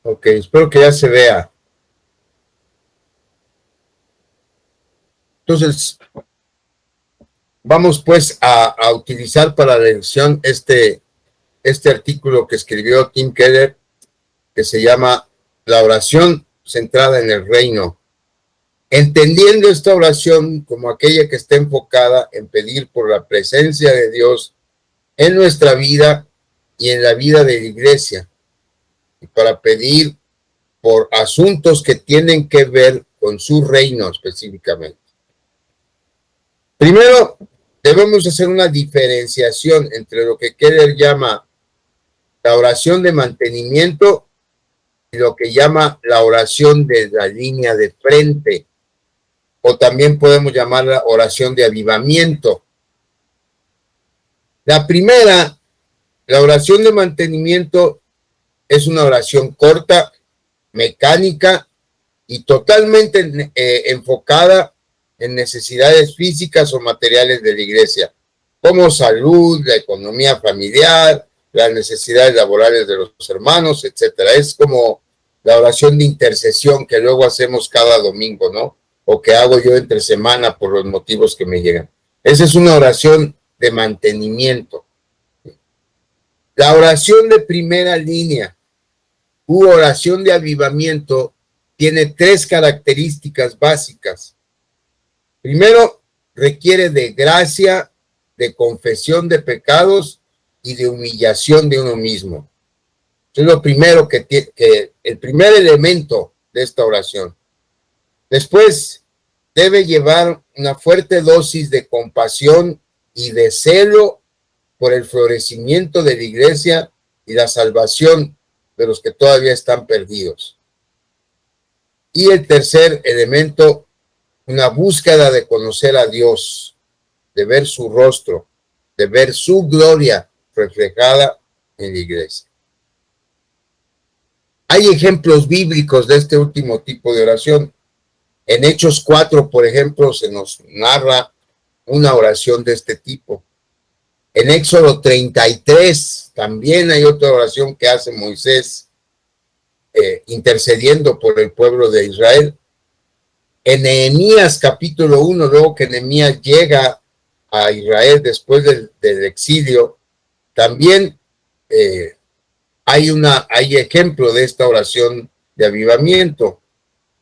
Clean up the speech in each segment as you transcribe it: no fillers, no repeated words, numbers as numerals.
Ok, espero que ya se vea. Entonces, vamos pues a utilizar para la lección este artículo que escribió Tim Keller, que se llama La oración centrada en el reino. Entendiendo esta oración como aquella que está enfocada en pedir por la presencia de Dios en nuestra vida y en la vida de la iglesia, y para pedir por asuntos que tienen que ver con su reino específicamente. Primero, debemos hacer una diferenciación entre lo que Keller llama la oración de mantenimiento y lo que llama la oración de la línea de frente, o también podemos llamarla oración de avivamiento. La primera, la oración de mantenimiento, es una oración corta, mecánica y totalmente enfocada en necesidades físicas o materiales de la iglesia, como salud, la economía familiar, las necesidades laborales de los hermanos, etcétera. Es como la oración de intercesión que luego hacemos cada domingo, ¿no? O que hago yo entre semana por los motivos que me llegan. Esa es una oración de mantenimiento. La oración de primera línea u oración de avivamiento tiene tres características básicas. Primero, requiere de gracia, de confesión de pecados y de humillación de uno mismo. Eso es lo primero el primer elemento de esta oración. Después, debe llevar una fuerte dosis de compasión y de celo por el florecimiento de la iglesia y la salvación de los que todavía están perdidos. Y el tercer elemento, una búsqueda de conocer a Dios, de ver su rostro, de ver su gloria reflejada en la iglesia. Hay ejemplos bíblicos de este último tipo de oración. En Hechos 4, por ejemplo, se nos narra una oración de este tipo. En Éxodo 33 también hay otra oración que hace Moisés intercediendo por el pueblo de Israel. En Nehemías capítulo 1, luego que Nehemías llega a Israel después del exilio, también hay ejemplo de esta oración de avivamiento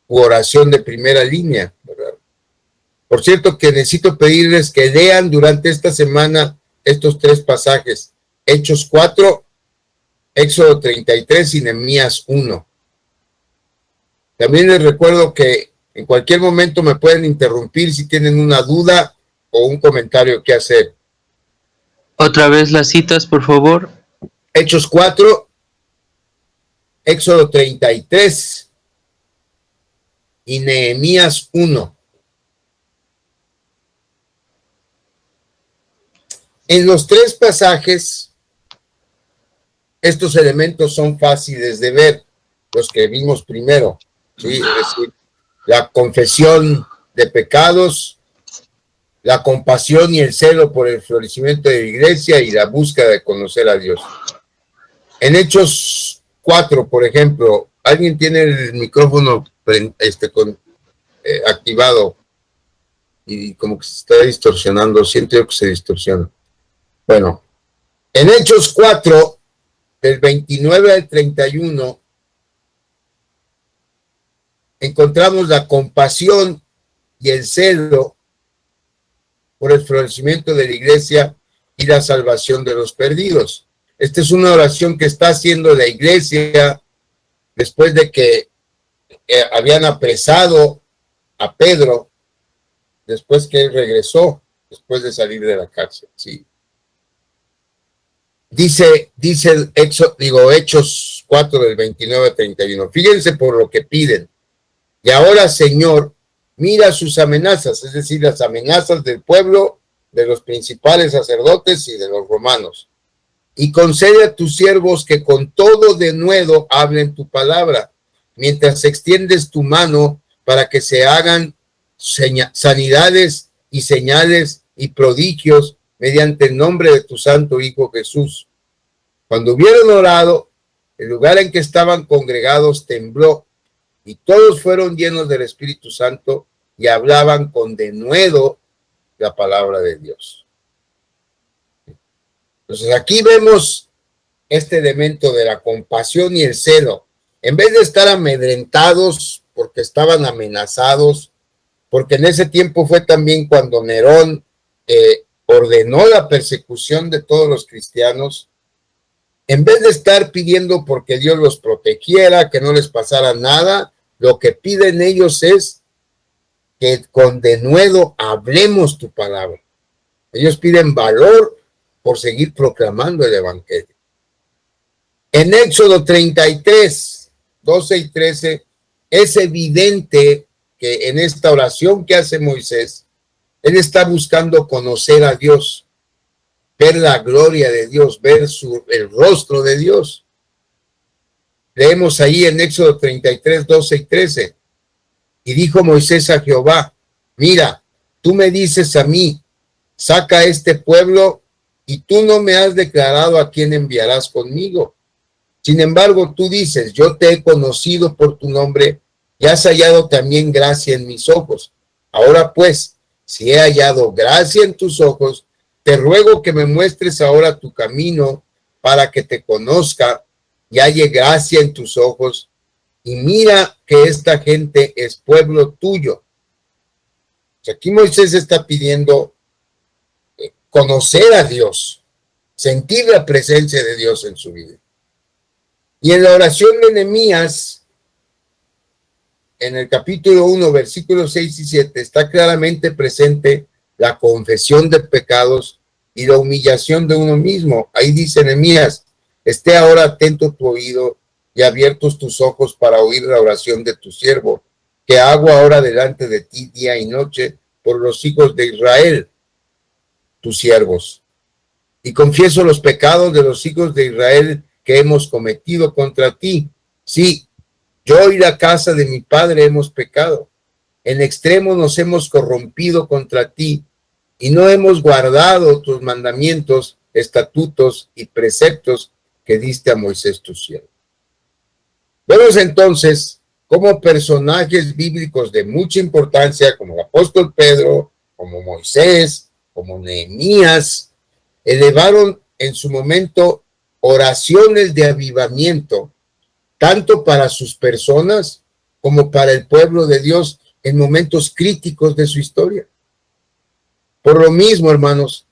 u oración de primera línea, ¿verdad? Por cierto, que necesito pedirles que lean durante esta semana estos tres pasajes: Hechos 4, Éxodo 33 y Nehemías 1. También les recuerdo que en cualquier momento me pueden interrumpir si tienen una duda o un comentario que hacer. Otra vez las citas, por favor. Hechos 4, Éxodo 33 y Nehemías 1. En los tres pasajes, estos elementos son fáciles de ver, los que vimos primero, ¿sí? Es decir, la confesión de pecados, la compasión y el celo por el florecimiento de la iglesia y la búsqueda de conocer a Dios. En Hechos 4, por ejemplo, ¿alguien tiene el micrófono activado? Y como que se está distorsionando, siento yo que se distorsiona. Bueno, en Hechos 4, del 29 al 31, encontramos la compasión y el celo por el florecimiento de la iglesia y la salvación de los perdidos. Esta es una oración que está haciendo la iglesia después de que habían apresado a Pedro, después que él regresó, después de salir de la cárcel, sí. Dice Hechos 4 del 29 al 31. Fíjense por lo que piden. Y ahora, Señor, mira sus amenazas, es decir, las amenazas del pueblo, de los principales sacerdotes y de los romanos. Y concede a tus siervos que con todo denuedo hablen tu palabra, mientras extiendes tu mano para que se hagan sanidades y señales y prodigios mediante el nombre de tu santo Hijo Jesús. Cuando hubieron orado, el lugar en que estaban congregados tembló, y todos fueron llenos del Espíritu Santo y hablaban con denuedo la palabra de Dios. Entonces aquí vemos este elemento de la compasión y el celo. En vez de estar amedrentados porque estaban amenazados, porque en ese tiempo fue también cuando Nerón ordenó la persecución de todos los cristianos, en vez de estar pidiendo porque Dios los protegiera, que no les pasara nada, lo que piden ellos es que con denuedo hablemos tu palabra. Ellos piden valor por seguir proclamando el evangelio. En Éxodo 33, 12 y 13, es evidente que en esta oración que hace Moisés, él está buscando conocer a Dios, ver la gloria de Dios, ver el rostro de Dios. Leemos ahí en Éxodo 33, 12 y 13. Y dijo Moisés a Jehová, mira, tú me dices a mí, saca a este pueblo, y tú no me has declarado a quién enviarás conmigo. Sin embargo, tú dices, yo te he conocido por tu nombre y has hallado también gracia en mis ojos. Ahora pues, si he hallado gracia en tus ojos, te ruego que me muestres ahora tu camino para que te conozca y halle gracia en tus ojos. Y mira que esta gente es pueblo tuyo. Aquí Moisés está pidiendo conocer a Dios, sentir la presencia de Dios en su vida. Y en la oración de Nehemías, en el capítulo 1, versículos 6 y 7, está claramente presente la confesión de pecados y la humillación de uno mismo. Ahí dice Nehemías, esté ahora atento tu oído y abiertos tus ojos para oír la oración de tu siervo, que hago ahora delante de ti día y noche por los hijos de Israel, tus siervos. Y confieso los pecados de los hijos de Israel que hemos cometido contra ti. Sí, yo y la casa de mi padre hemos pecado. En extremo nos hemos corrompido contra ti y no hemos guardado tus mandamientos, estatutos y preceptos que diste a Moisés tu siervo. Vemos entonces cómo personajes bíblicos de mucha importancia, como el apóstol Pedro, como Moisés, como Nehemías, elevaron en su momento oraciones de avivamiento, tanto para sus personas como para el pueblo de Dios en momentos críticos de su historia. Por lo mismo, hermanos,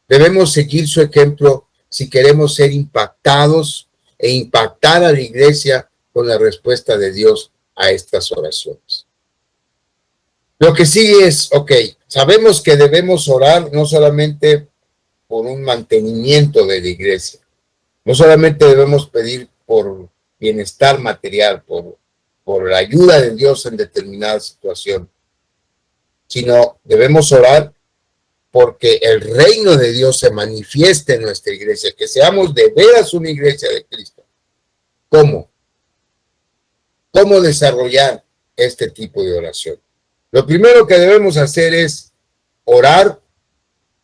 debemos seguir su ejemplo si queremos ser impactados e impactar a la iglesia con la respuesta de Dios a estas oraciones. Lo que sigue es, sabemos que debemos orar no solamente por un mantenimiento de la iglesia, no solamente debemos pedir por bienestar material, por la ayuda de Dios en determinada situación, sino debemos orar porque el reino de Dios se manifieste en nuestra iglesia, que seamos de veras una iglesia de Cristo. ¿Cómo? ¿Cómo desarrollar este tipo de oración? Lo primero que debemos hacer es orar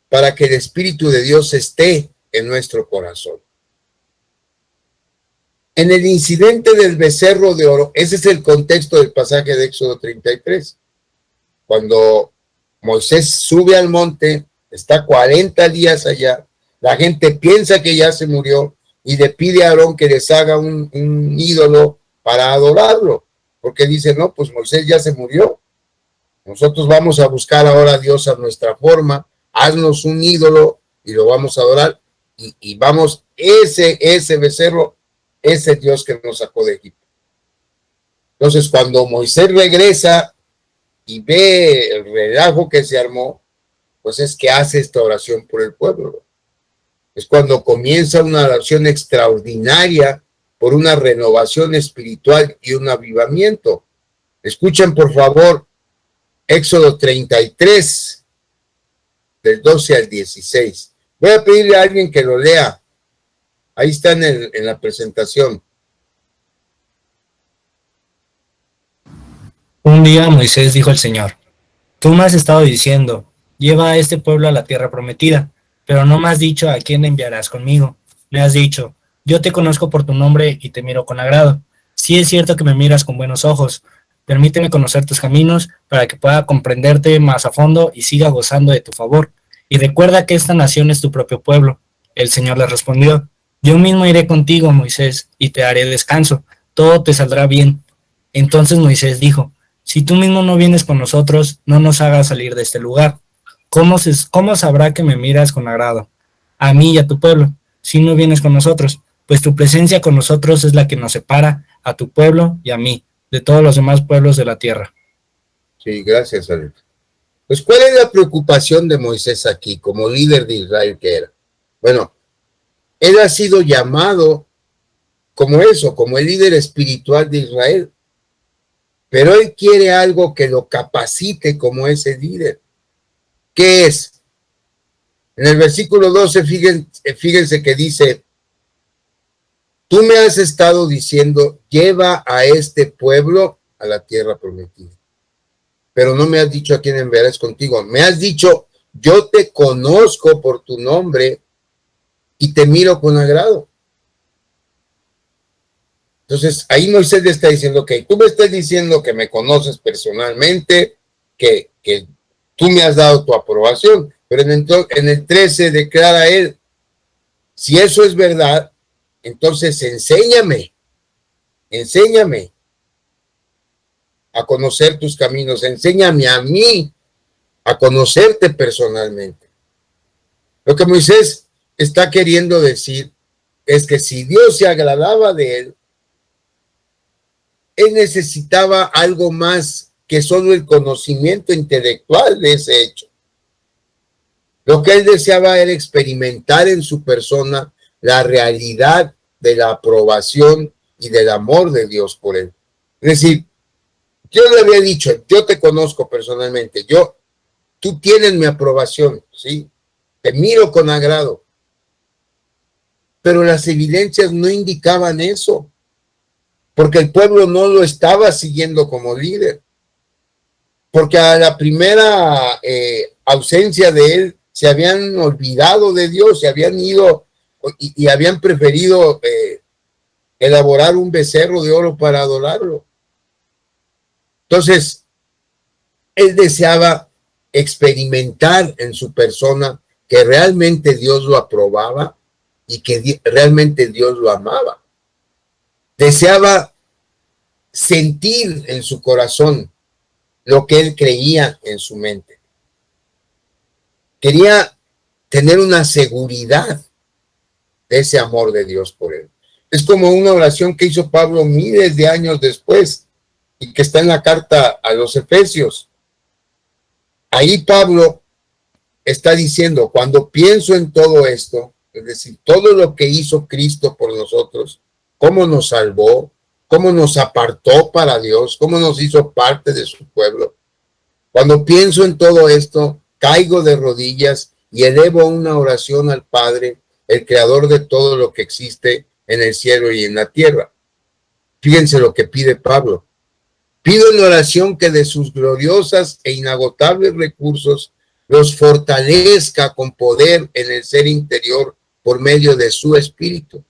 para que el Espíritu de Dios esté en nuestro corazón. En el incidente del becerro de oro, ese es el contexto del pasaje de Éxodo 33. Cuando Moisés sube al monte, está 40 días allá, la gente piensa que ya se murió y le pide a Aarón que les haga un ídolo para adorarlo, porque dice, no, pues Moisés ya se murió, nosotros vamos a buscar ahora a Dios a nuestra forma, haznos un ídolo y lo vamos a adorar, y vamos, ese becerro, ese Dios que nos sacó de Egipto. Entonces, cuando Moisés regresa y ve el relajo que se armó, pues es que hace esta oración por el pueblo. Es cuando comienza una oración extraordinaria por una renovación espiritual y un avivamiento. Escuchen, por favor, Éxodo 33, del 12 al 16. Voy a pedirle a alguien que lo lea. Ahí está en la presentación. Un día Moisés dijo al Señor, tú me has estado diciendo, lleva a este pueblo a la tierra prometida, pero no me has dicho a quién enviarás conmigo. Me has dicho, yo te conozco por tu nombre y te miro con agrado. Sí es cierto que me miras con buenos ojos. Permíteme conocer tus caminos para que pueda comprenderte más a fondo y siga gozando de tu favor. Y recuerda que esta nación es tu propio pueblo. El Señor le respondió, yo mismo iré contigo, Moisés, y te haré descanso. Todo te saldrá bien. Entonces Moisés dijo, si tú mismo no vienes con nosotros, no nos hagas salir de este lugar. ¿Cómo sabrá que me miras con agrado? A mí y a tu pueblo, si no vienes con nosotros, pues tu presencia con nosotros es la que nos separa a tu pueblo y a mí, de todos los demás pueblos de la tierra. Sí, gracias, Alex. Pues, ¿cuál es la preocupación de Moisés aquí, como líder de Israel que era? Bueno, él ha sido llamado como eso, como el líder espiritual de Israel, pero él quiere algo que lo capacite como ese líder. ¿Qué es? En el versículo 12, fíjense que dice, tú me has estado diciendo, lleva a este pueblo a la tierra prometida, pero no me has dicho a quién enviarás contigo. Me has dicho, yo te conozco por tu nombre y te miro con agrado. Entonces, ahí Moisés le está diciendo, ok, tú me estás diciendo que me conoces personalmente, que tú me has dado tu aprobación, pero en el 13 declara él, si eso es verdad, entonces enséñame a conocer tus caminos, enséñame a mí a conocerte personalmente. Lo que Moisés está queriendo decir es que si Dios se agradaba de él necesitaba algo más que solo el conocimiento intelectual de ese hecho. Lo que él deseaba era experimentar en su persona la realidad de la aprobación y del amor de Dios por él. Es decir, yo le había dicho, yo te conozco personalmente, tú tienes mi aprobación, ¿sí? Te miro con agrado. Pero las evidencias no indicaban eso, porque el pueblo no lo estaba siguiendo como líder. Porque a la primera ausencia de él, se habían olvidado de Dios, se habían ido y habían preferido elaborar un becerro de oro para adorarlo. Entonces, él deseaba experimentar en su persona que realmente Dios lo aprobaba y que realmente Dios lo amaba. Deseaba sentir en su corazón lo que él creía en su mente. Quería tener una seguridad de ese amor de Dios por él. Es como una oración que hizo Pablo miles de años después y que está en la carta a los Efesios. Ahí Pablo está diciendo, cuando pienso en todo esto, es decir, todo lo que hizo Cristo por nosotros, cómo nos salvó, cómo nos apartó para Dios, cómo nos hizo parte de su pueblo. Cuando pienso en todo esto, caigo de rodillas y elevo una oración al Padre, el creador de todo lo que existe en el cielo y en la tierra. Fíjense lo que pide Pablo. Pido en oración que de sus gloriosas e inagotables recursos los fortalezca con poder en el ser interior por medio de su espíritu.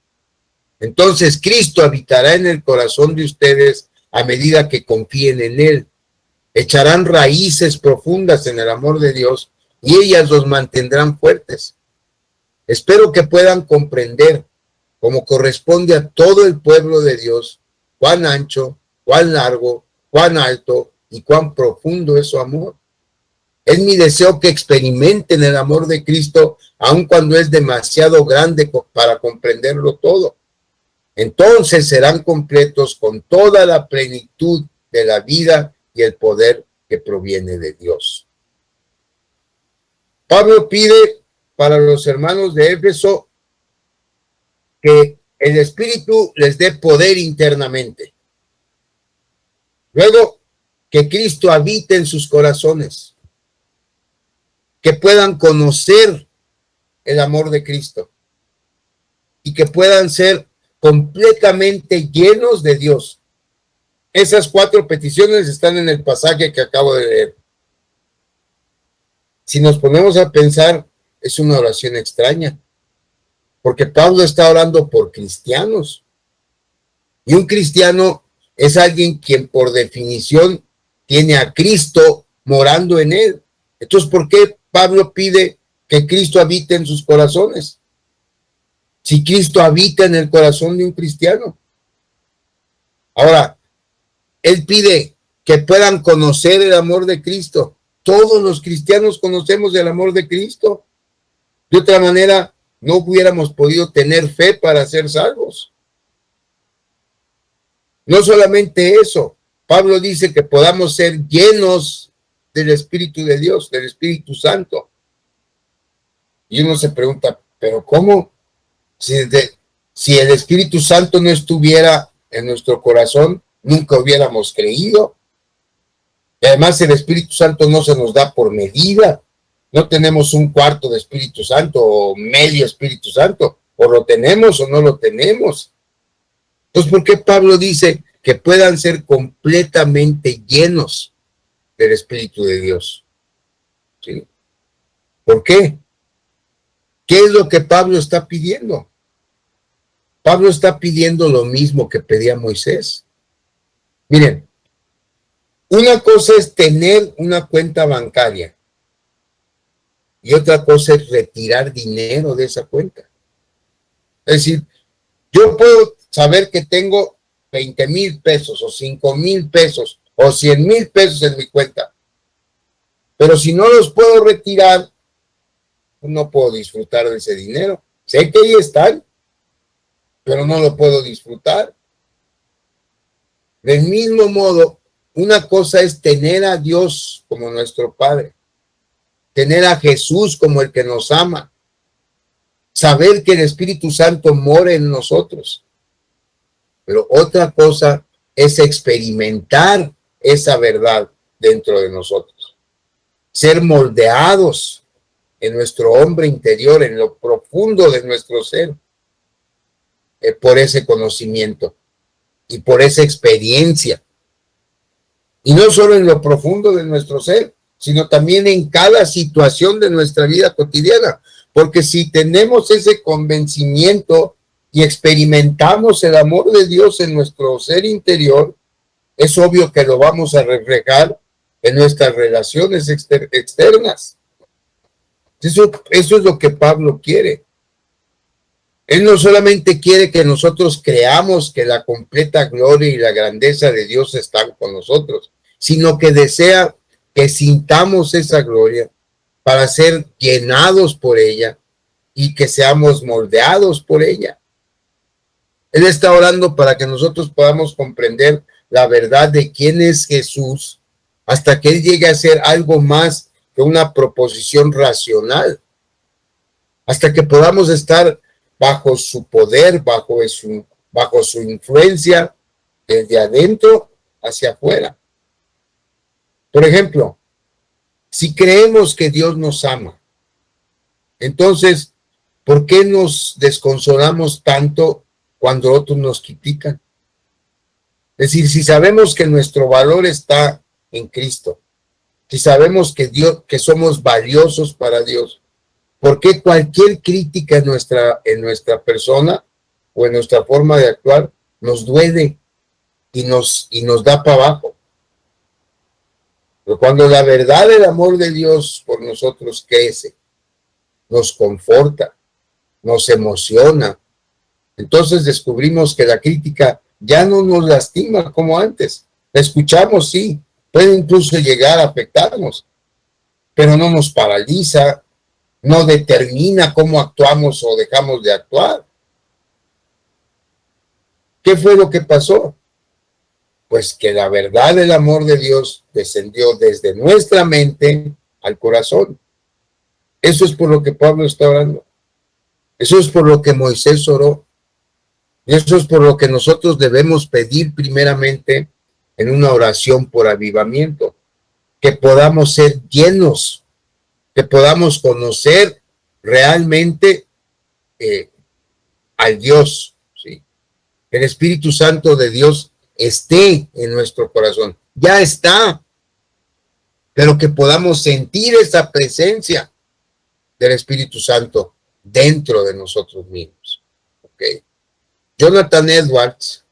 Entonces Cristo habitará en el corazón de ustedes a medida que confíen en él. Echarán raíces profundas en el amor de Dios y ellas los mantendrán fuertes. Espero que puedan comprender, como corresponde a todo el pueblo de Dios, cuán ancho, cuán largo, cuán alto y cuán profundo es su amor. Es mi deseo que experimenten el amor de Cristo, aun cuando es demasiado grande para comprenderlo todo. Entonces serán completos con toda la plenitud de la vida y el poder que proviene de Dios. Pablo pide para los hermanos de Éfeso que el Espíritu les dé poder internamente. Luego, que Cristo habite en sus corazones, que puedan conocer el amor de Cristo y que puedan ser completamente llenos de Dios. Esas 4 peticiones están en el pasaje que acabo de leer. Si nos ponemos a pensar, es una oración extraña. porque Pablo está orando por cristianos. Y un cristiano es alguien quien por definición tiene a Cristo morando en él. Entonces, ¿por qué Pablo pide que Cristo habite en sus corazones? Si Cristo habita en el corazón de un cristiano. Ahora, él pide que puedan conocer el amor de Cristo. Todos los cristianos conocemos el amor de Cristo. De otra manera, no hubiéramos podido tener fe para ser salvos. No solamente eso, Pablo dice que podamos ser llenos del Espíritu de Dios, del Espíritu Santo. Y uno se pregunta, ¿pero cómo? Si el Espíritu Santo no estuviera en nuestro corazón, nunca hubiéramos creído. Y además el Espíritu Santo no se nos da por medida. No tenemos un cuarto de Espíritu Santo o medio Espíritu Santo. O lo tenemos o no lo tenemos. Entonces, ¿por qué Pablo dice que puedan ser completamente llenos del Espíritu de Dios? ¿Sí? ¿Por qué? ¿Qué es lo que Pablo está pidiendo? Pablo está pidiendo lo mismo que pedía Moisés. Miren, una cosa es tener una cuenta bancaria y otra cosa es retirar dinero de esa cuenta. Es decir, yo puedo saber que tengo 20,000 pesos o 5,000 pesos o 100,000 pesos en mi cuenta, pero si no los puedo retirar, no puedo disfrutar de ese dinero. Sé que ahí están, pero no lo puedo disfrutar. Del mismo modo, una cosa es tener a Dios como nuestro Padre, tener a Jesús como el que nos ama, saber que el Espíritu Santo mora en nosotros. Pero otra cosa es experimentar esa verdad dentro de nosotros, ser moldeados en nuestro hombre interior, en lo profundo de nuestro ser, por ese conocimiento y por esa experiencia. Y no solo en lo profundo de nuestro ser, sino también en cada situación de nuestra vida cotidiana. Porque si tenemos ese convencimiento y experimentamos el amor de Dios en nuestro ser interior, es obvio que lo vamos a reflejar en nuestras relaciones externas. Eso es lo que Pablo quiere. Él no solamente quiere que nosotros creamos que la completa gloria y la grandeza de Dios están con nosotros, sino que desea que sintamos esa gloria para ser llenados por ella y que seamos moldeados por ella. Él está orando para que nosotros podamos comprender la verdad de quién es Jesús hasta que Él llegue a ser algo más que una proposición racional, hasta que podamos estar bajo su poder, bajo su influencia, desde adentro hacia afuera. Por ejemplo, si creemos que Dios nos ama, entonces, ¿por qué nos desconsolamos tanto cuando otros nos critican? Es decir, si sabemos que nuestro valor está en Cristo, si sabemos que somos valiosos para Dios, ¿por qué cualquier crítica en nuestra persona o en nuestra forma de actuar nos duele y nos da para abajo? Pero cuando la verdad del amor de Dios por nosotros crece, nos conforta, nos emociona, entonces descubrimos que la crítica ya no nos lastima como antes. La escuchamos, sí, puede incluso llegar a afectarnos, pero no nos paraliza, no determina cómo actuamos o dejamos de actuar. ¿Qué fue lo que pasó? Pues que la verdad del amor de Dios descendió desde nuestra mente al corazón. Eso es por lo que Pablo está orando. Eso es por lo que Moisés oró. Y eso es por lo que nosotros debemos pedir primeramente en una oración por avivamiento. Que podamos ser llenos, que podamos conocer realmente al Dios, ¿sí? El Espíritu Santo de Dios esté en nuestro corazón. Ya está. Pero que podamos sentir esa presencia del Espíritu Santo dentro de nosotros mismos. ¿Okay? Jonathan Edwards,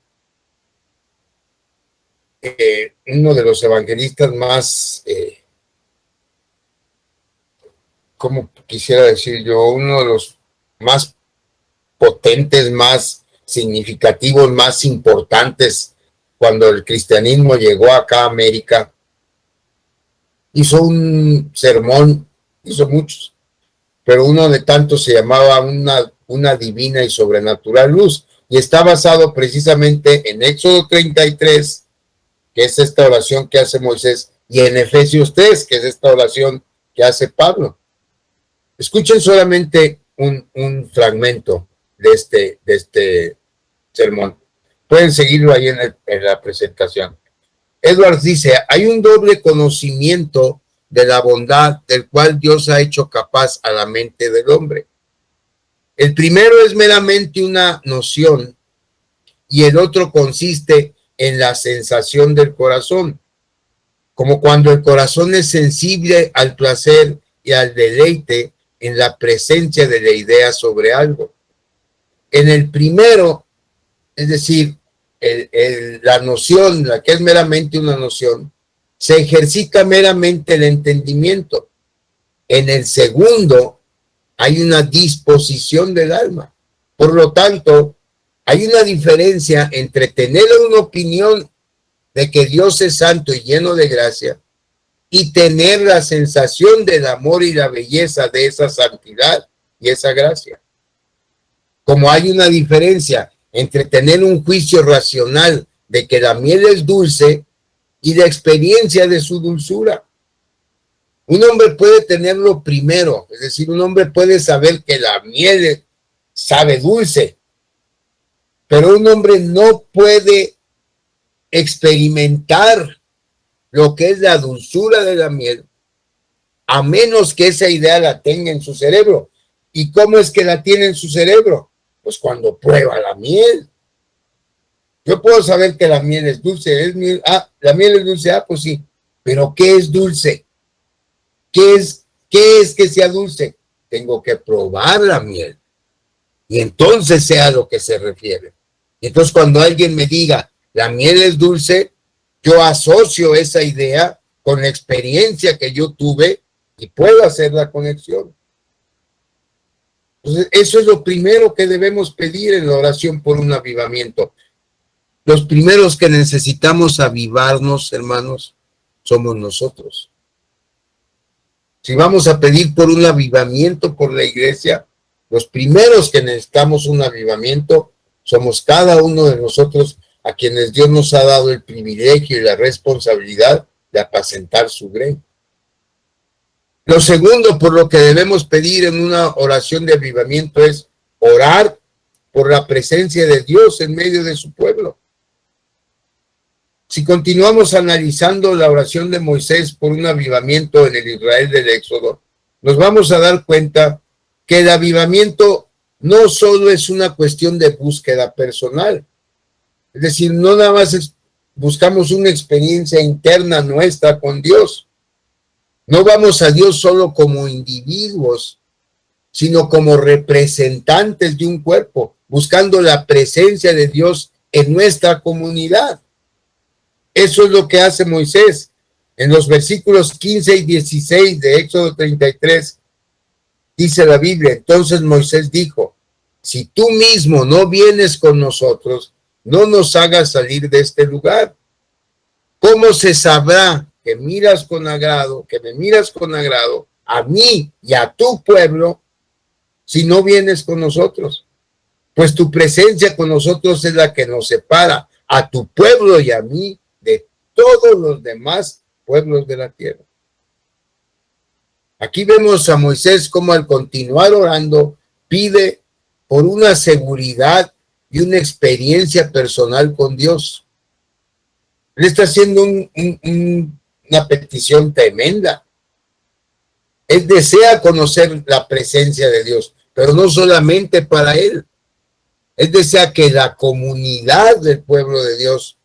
uno de los evangelistas más, ¿cómo quisiera decir yo? Uno de los más potentes, más significativos, más importantes cuando el cristianismo llegó acá a América. Hizo un sermón, hizo muchos, pero uno de tantos se llamaba una divina y sobrenatural luz, y está basado precisamente en Éxodo 33, que es esta oración que hace Moisés, y en Efesios 3, que es esta oración que hace Pablo. Escuchen solamente un fragmento de este sermón. Pueden seguirlo ahí en la presentación. Edwards dice, hay un doble conocimiento de la bondad del cual Dios ha hecho capaz a la mente del hombre. El primero es meramente una noción y el otro consiste en la sensación del corazón, como cuando el corazón es sensible al placer y al deleite en la presencia de la idea sobre algo. En el primero, es decir, la noción, la que es meramente una noción, se ejercita meramente el entendimiento. En el segundo, hay una disposición del alma. Por lo tanto, hay una diferencia entre tener una opinión de que Dios es santo y lleno de gracia y tener la sensación del amor y la belleza de esa santidad y esa gracia. Como hay una diferencia entre tener un juicio racional de que la miel es dulce y la experiencia de su dulzura. Un hombre puede tenerlo primero, es decir, un hombre puede saber que la miel sabe dulce, pero un hombre no puede experimentar lo que es la dulzura de la miel a menos que esa idea la tenga en su cerebro. ¿Y cómo es que la tiene en su cerebro? Pues cuando prueba la miel. Yo puedo saber que la miel es dulce, la miel es dulce, pues sí, pero ¿qué es dulce? ¿Qué es que sea dulce? Tengo que probar la miel y entonces sea a lo que se refiere. Entonces cuando alguien me diga la miel es dulce, yo asocio esa idea con la experiencia que yo tuve y puedo hacer la conexión. Entonces eso es lo primero que debemos pedir en la oración por un avivamiento. Los primeros que necesitamos avivarnos, hermanos, somos nosotros. Si vamos a pedir por un avivamiento por la iglesia, los primeros que necesitamos un avivamiento somos cada uno de nosotros a quienes Dios nos ha dado el privilegio y la responsabilidad de apacentar su grey. Lo segundo por lo que debemos pedir en una oración de avivamiento es orar por la presencia de Dios en medio de su pueblo. Si continuamos analizando la oración de Moisés por un avivamiento en el Israel del Éxodo, nos vamos a dar cuenta que el avivamiento no solo es una cuestión de búsqueda personal. Es decir, no nada más buscamos una experiencia interna nuestra con Dios. No vamos a Dios solo como individuos, sino como representantes de un cuerpo, buscando la presencia de Dios en nuestra comunidad. Eso es lo que hace Moisés. En los versículos 15 y 16 de Éxodo 33, dice la Biblia, entonces Moisés dijo, si tú mismo no vienes con nosotros, no nos hagas salir de este lugar. ¿Cómo se sabrá que me miras con agrado a mí y a tu pueblo si no vienes con nosotros? Pues tu presencia con nosotros es la que nos separa a tu pueblo y a mí de todos los demás pueblos de la tierra. Aquí vemos a Moisés como al continuar orando pide por una seguridad y una experiencia personal con Dios. Él está haciendo una petición tremenda. Él desea conocer la presencia de Dios, pero no solamente para él. Él desea que la comunidad del pueblo de Dios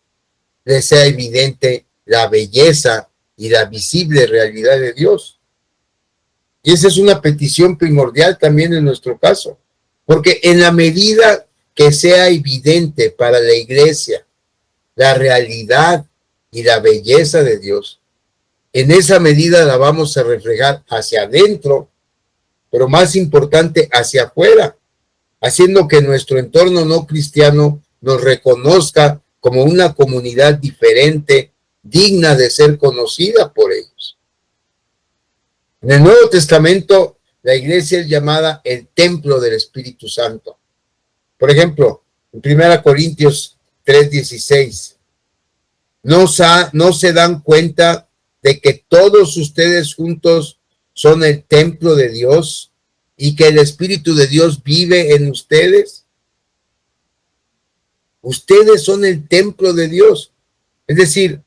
le sea evidente la belleza y la visible realidad de Dios. Y esa es una petición primordial también en nuestro caso, porque en la medida que sea evidente para la iglesia la realidad y la belleza de Dios, en esa medida la vamos a reflejar hacia adentro, pero más importante, hacia afuera, haciendo que nuestro entorno no cristiano nos reconozca como una comunidad diferente, digna de ser conocida por ellos. En el Nuevo Testamento, la iglesia es llamada el templo del Espíritu Santo. Por ejemplo, en 1 Corintios 3:16, no se dan cuenta de que todos ustedes juntos son el templo de Dios y que el Espíritu de Dios vive en ustedes. Ustedes son el templo de Dios. Es decir,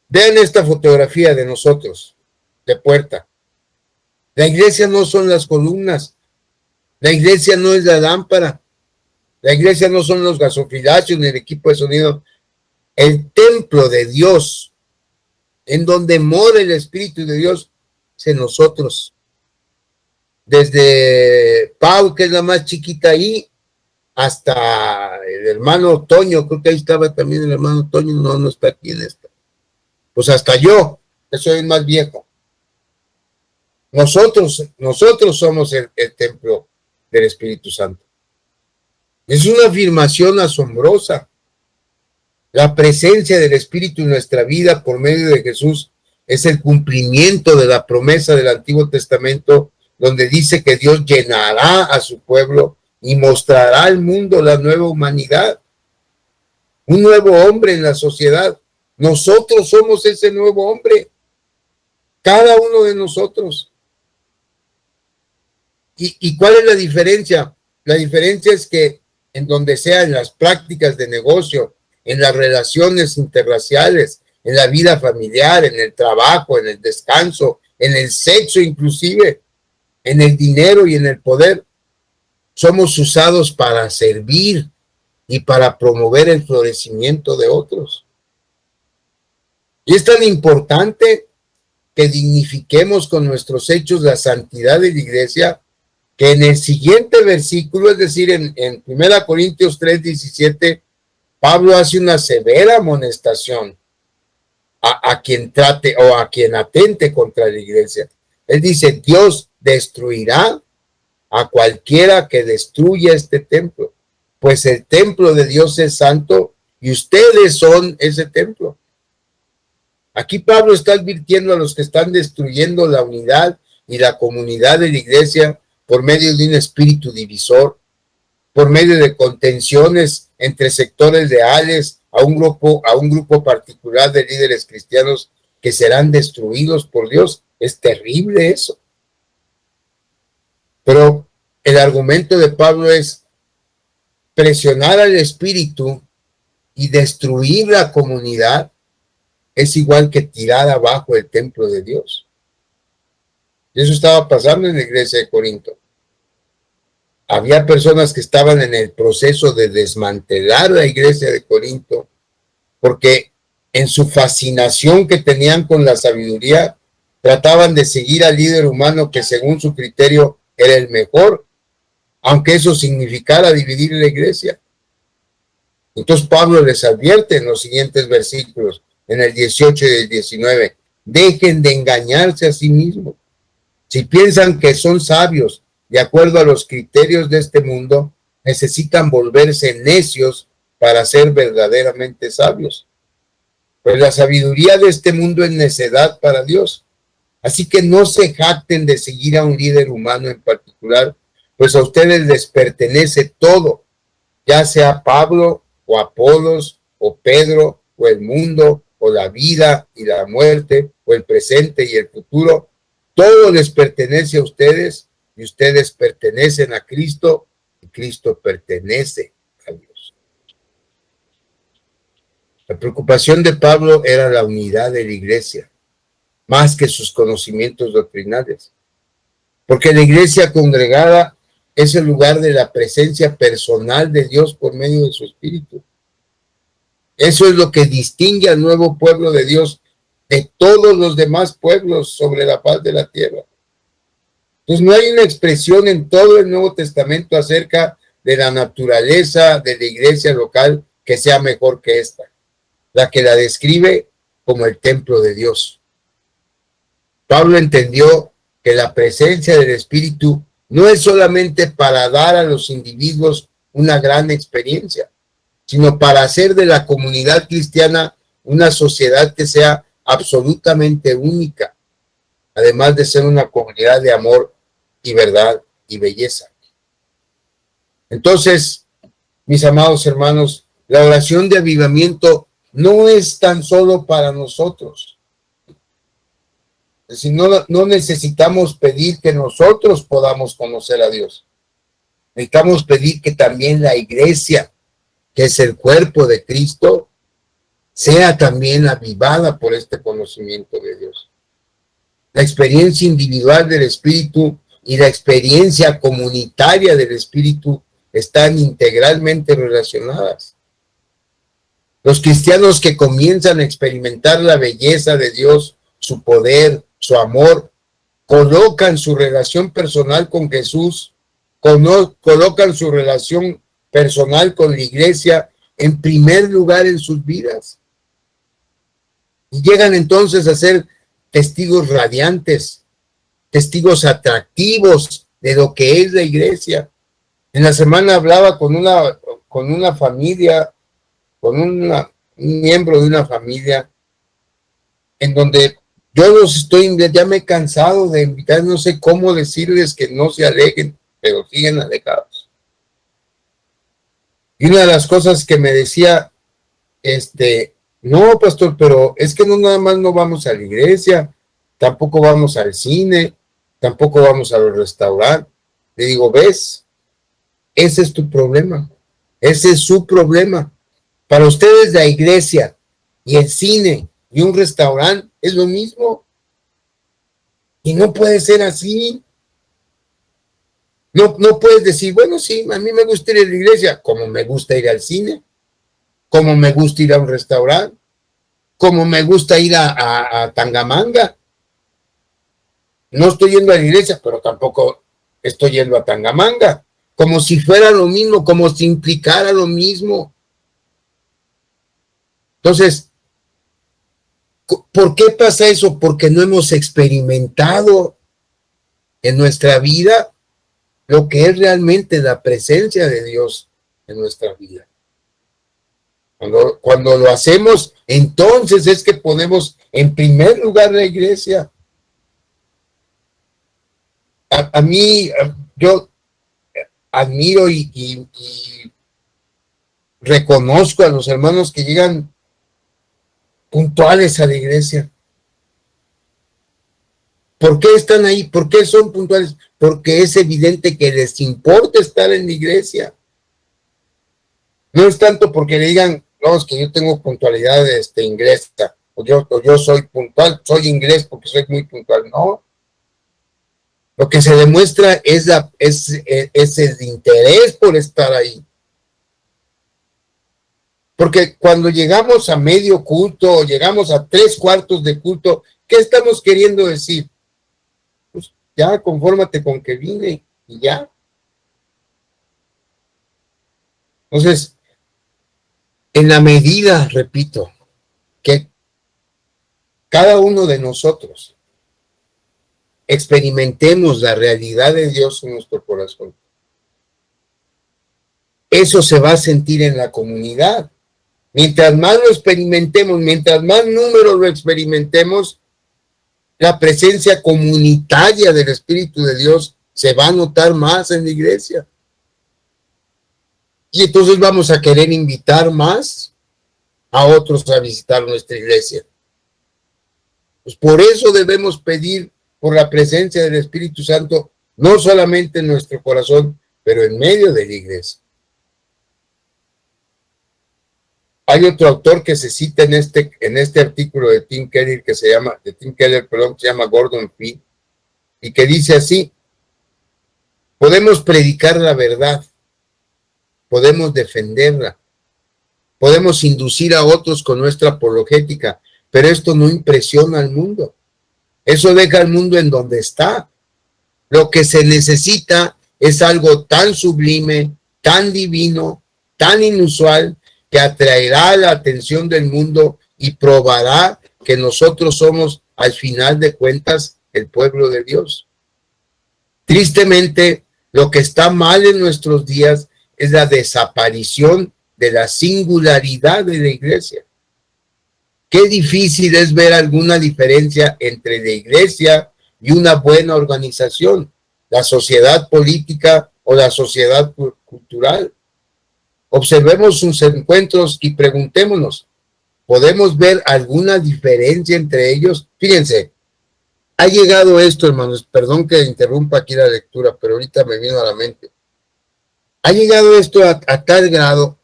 vean esta fotografía de nosotros, de puerta. La iglesia no son las columnas, la iglesia no es la lámpara, la iglesia no son los gasofilacios ni el equipo de sonido. El templo de Dios, en donde mora el Espíritu de Dios, es en nosotros. Desde Pau, que es la más chiquita ahí, hasta el hermano Toño, creo que ahí estaba también el hermano Toño, no está aquí en esta. Pues hasta yo, que soy el más viejo. Nosotros somos el templo del Espíritu Santo. Es una afirmación asombrosa. La presencia del Espíritu en nuestra vida por medio de Jesús es el cumplimiento de la promesa del Antiguo Testamento, donde dice que Dios llenará a su pueblo y mostrará al mundo la nueva humanidad, un nuevo hombre en la sociedad. Nosotros somos ese nuevo hombre, cada uno de nosotros. ¿Y cuál es la diferencia? La diferencia es que en donde sea, en las prácticas de negocio, en las relaciones interraciales, en la vida familiar, en el trabajo, en el descanso, en el sexo inclusive, en el dinero y en el poder, somos usados para servir y para promover el florecimiento de otros. Y es tan importante que dignifiquemos con nuestros hechos la santidad de la iglesia, que en el siguiente versículo, es decir, en 1 Corintios 3:17, Pablo hace una severa amonestación a quien trate o a quien atente contra la iglesia. Él dice, Dios destruirá a cualquiera que destruya este templo, pues el templo de Dios es santo y ustedes son ese templo. Aquí Pablo está advirtiendo a los que están destruyendo la unidad y la comunidad de la iglesia por medio de un espíritu divisor, por medio de contenciones entre sectores leales a un grupo particular de líderes cristianos que serán destruidos por Dios. Es terrible eso. Pero el argumento de Pablo es presionar al espíritu y destruir la comunidad es igual que tirar abajo el templo de Dios. Y eso estaba pasando en la iglesia de Corinto. Había personas que estaban en el proceso de desmantelar la iglesia de Corinto, porque en su fascinación que tenían con la sabiduría, trataban de seguir al líder humano que según su criterio era el mejor, aunque eso significara dividir la iglesia. Entonces Pablo les advierte en los siguientes versículos, en el 18 y el 19, dejen de engañarse a sí mismos. Si piensan que son sabios de acuerdo a los criterios de este mundo, necesitan volverse necios para ser verdaderamente sabios. Pues la sabiduría de este mundo es necedad para Dios. Así que no se jacten de seguir a un líder humano en particular, pues a ustedes les pertenece todo, ya sea Pablo o Apolos o Pedro o el mundo o la vida y la muerte o el presente y el futuro. Todo les pertenece a ustedes y ustedes pertenecen a Cristo y Cristo pertenece a Dios. La preocupación de Pablo era la unidad de la iglesia, más que sus conocimientos doctrinales, porque la iglesia congregada es el lugar de la presencia personal de Dios por medio de su Espíritu. Eso es lo que distingue al nuevo pueblo de Dios de todos los demás pueblos sobre la faz de la tierra. Entonces no hay una expresión en todo el Nuevo Testamento acerca de la naturaleza de la iglesia local que sea mejor que esta, la que la describe como el templo de Dios. Pablo entendió que la presencia del Espíritu no es solamente para dar a los individuos una gran experiencia, sino para hacer de la comunidad cristiana una sociedad que sea absolutamente única, además de ser una comunidad de amor y verdad y belleza. Entonces, mis amados hermanos, la oración de avivamiento no es tan solo para nosotros. Es decir, no necesitamos pedir que nosotros podamos conocer a Dios. Necesitamos pedir que también la iglesia, que es el cuerpo de Cristo, sea también avivada por este conocimiento de Dios. La experiencia individual del Espíritu y la experiencia comunitaria del Espíritu están integralmente relacionadas. Los cristianos que comienzan a experimentar la belleza de Dios, su poder, su amor, colocan su relación personal con Jesús, colocan su relación personal con la iglesia en primer lugar en sus vidas. Y llegan entonces a ser testigos radiantes, testigos atractivos de lo que es la iglesia. En la semana hablaba con una familia, con un miembro de una familia, en donde yo ya me he cansado de invitar, no sé cómo decirles que no se alejen, pero siguen alejados. Y una de las cosas que me decía, no, pastor, pero es que no nada más no vamos a la iglesia, tampoco vamos al cine, tampoco vamos a los restaurantes. Le digo, ¿ves? Ese es tu problema. Ese es su problema. Para ustedes la iglesia y el cine y un restaurante es lo mismo. Y no puede ser así. No puedes decir, bueno, sí, a mí me gusta ir a la iglesia, como me gusta ir al cine, como me gusta ir a un restaurante, como me gusta ir a Tangamanga. No estoy yendo a la iglesia, pero tampoco estoy yendo a Tangamanga. Como si fuera lo mismo, como si implicara lo mismo. Entonces, ¿por qué pasa eso? Porque no hemos experimentado en nuestra vida lo que es realmente la presencia de Dios en nuestra vida. Cuando lo hacemos, entonces es que ponemos en primer lugar la iglesia. A mí, yo admiro y reconozco a los hermanos que llegan puntuales a la iglesia. ¿Por qué están ahí? ¿Por qué son puntuales? Porque es evidente que les importa estar en la iglesia. No es tanto porque le digan, no, es que yo tengo puntualidad inglesa, o yo soy puntual, soy inglés porque soy muy puntual. No. Lo que se demuestra es el interés por estar ahí. Porque cuando llegamos a medio culto, o llegamos a 3/4 de culto, ¿qué estamos queriendo decir? Pues ya, confórmate con que vine y ya. Entonces, en la medida, repito, que cada uno de nosotros experimentemos la realidad de Dios en nuestro corazón, eso se va a sentir en la comunidad. Mientras más lo experimentemos, mientras más números lo experimentemos, la presencia comunitaria del Espíritu de Dios se va a notar más en la iglesia. Y entonces vamos a querer invitar más a otros a visitar nuestra iglesia. Pues por eso debemos pedir por la presencia del Espíritu Santo, no solamente en nuestro corazón, pero en medio de la iglesia. Hay otro autor que se cita en este artículo de Tim Keller que se llama Gordon Fee, y que dice así: podemos predicar la verdad, podemos defenderla, podemos inducir a otros con nuestra apologética, pero esto no impresiona al mundo. Eso deja al mundo en donde está. Lo que se necesita es algo tan sublime, tan divino, tan inusual, que atraerá la atención del mundo y probará que nosotros somos, al final de cuentas, el pueblo de Dios. Tristemente, lo que está mal en nuestros días es la desaparición de la singularidad de la iglesia. Qué difícil es ver alguna diferencia entre la iglesia y una buena organización, la sociedad política o la sociedad cultural. Observemos sus encuentros y preguntémonos, ¿podemos ver alguna diferencia entre ellos? Fíjense, ha llegado esto, hermanos, perdón que interrumpa aquí la lectura, pero ahorita me vino a la mente. Ha llegado esto a tal grado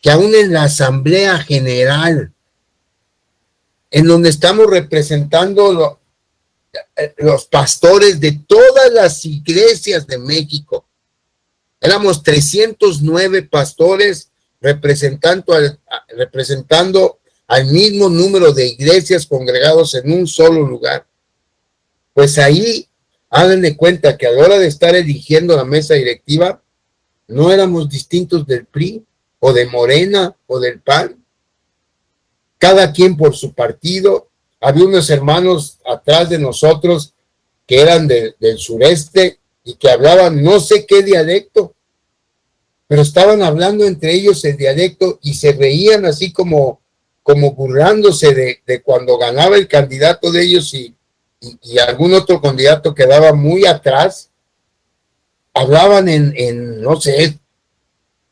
que aún en la Asamblea General, en donde estamos representando los pastores de todas las iglesias de México, éramos 309 pastores representando al mismo número de iglesias congregados en un solo lugar. Pues ahí, hagan de cuenta que a la hora de estar eligiendo la mesa directiva, no éramos distintos del PRI, o de Morena, o del PAN. Cada quien por su partido. Había unos hermanos atrás de nosotros que eran del sureste y que hablaban no sé qué dialecto, pero estaban hablando entre ellos el dialecto y se reían así como burlándose de cuando ganaba el candidato de ellos y algún otro candidato quedaba muy atrás. Hablaban en no sé,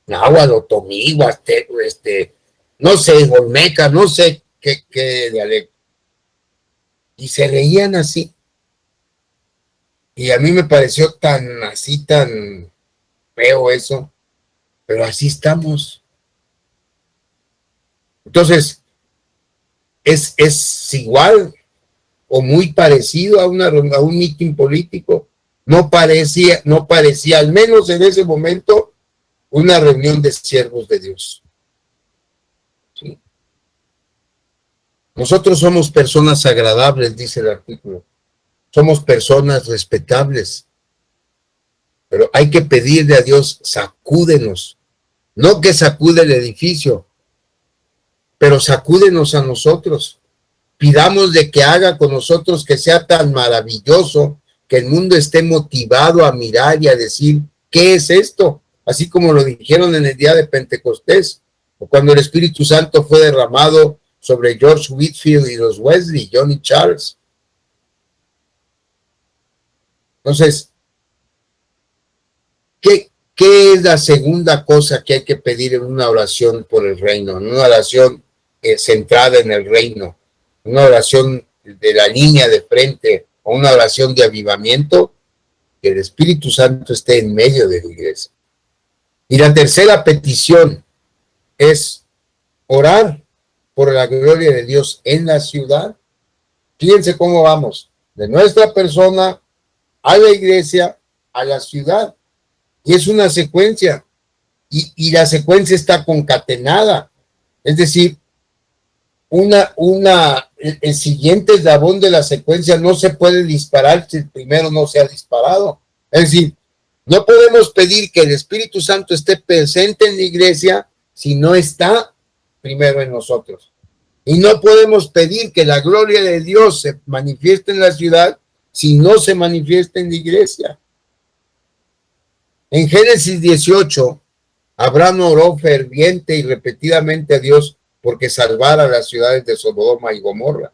náhuatl, otomí, huasteco, no sé, olmeca, no sé qué dialecto. Y se reían así. Y a mí me pareció tan feo eso, pero así estamos. Entonces, es igual o muy parecido a un mitin político. No parecía, al menos en ese momento, una reunión de siervos de Dios. ¿Sí? Nosotros somos personas agradables, dice el artículo. Somos personas respetables. Pero hay que pedirle a Dios, sacúdenos. No que sacude el edificio, pero sacúdenos a nosotros. Pidámosle que haga con nosotros que sea tan maravilloso que el mundo esté motivado a mirar y a decir, ¿qué es esto? Así como lo dijeron en el día de Pentecostés, o cuando el Espíritu Santo fue derramado sobre George Whitefield y los Wesley, Johnny Charles. Entonces, ¿qué es la segunda cosa que hay que pedir en una oración por el reino? En una oración centrada en el reino, una oración de la línea de frente, o una oración de avivamiento, que el Espíritu Santo esté en medio de la iglesia. Y la tercera petición es orar por la gloria de Dios en la ciudad. Fíjense cómo vamos, de nuestra persona a la iglesia, a la ciudad. Y es una secuencia, y la secuencia está concatenada. Es decir, el siguiente eslabón de la secuencia no se puede disparar si el primero no se ha disparado. Es decir, no podemos pedir que el Espíritu Santo esté presente en la iglesia si no está primero en nosotros. Y no podemos pedir que la gloria de Dios se manifieste en la ciudad si no se manifiesta en la iglesia. En Génesis 18, Abraham oró ferviente y repetidamente a Dios porque salvara las ciudades de Sodoma y Gomorra.